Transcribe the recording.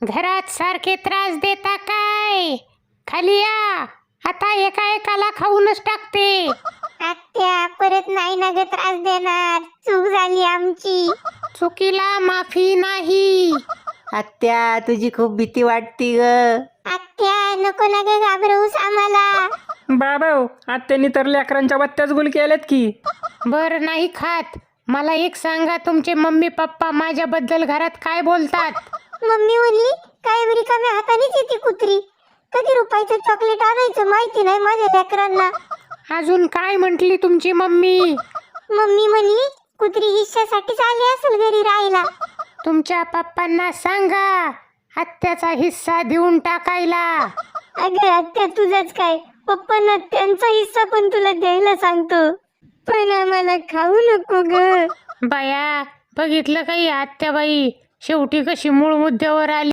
घरात सारखे त्रास देता काय? खाली या, आता एका एकाला खाऊनच टाकते. आत्या परत नाही ना ग त्रास देणार, चूक झाली आमची. चुकीला माफी नाही. आत्या तुझी खूप भीती वाटती ग. आत्या नको ना ग घाबरवूस आम्हाला. बाबा आत्यानी तर लेकरांच्या बत्त्याच गुल केल्यात की. बर नाही खात. मला एक सांगा, तुमचे मम्मी पप्पा माझ्याबद्दल घरात काय बोलतात? मम्मी म्हणली काय रिकाम्या हातानेच येते कुत्री. कधी रुपयाचं चॉकलेट आणायचं माहिती नाही माझ्या लेकरांना. अजून काय म्हंटली तुमची मम्मी? मम्मी म्हणली कुत्री हिश्श्यासाठीच आली असेल घरी राहायला. तुमच्या पप्पांना सांगा आत्याचा हिस्सा देऊन टाकायला. अगं आत्या तुझंच काय, पप्पांना त्यांचा हिस्सा पण तुला द्यायला सांगतो, पण आम्हाला खाऊ नको ग. बाया, बघितलं काही आत्याबाई शेवटी कशी मूळ मुद्द्यावर आली.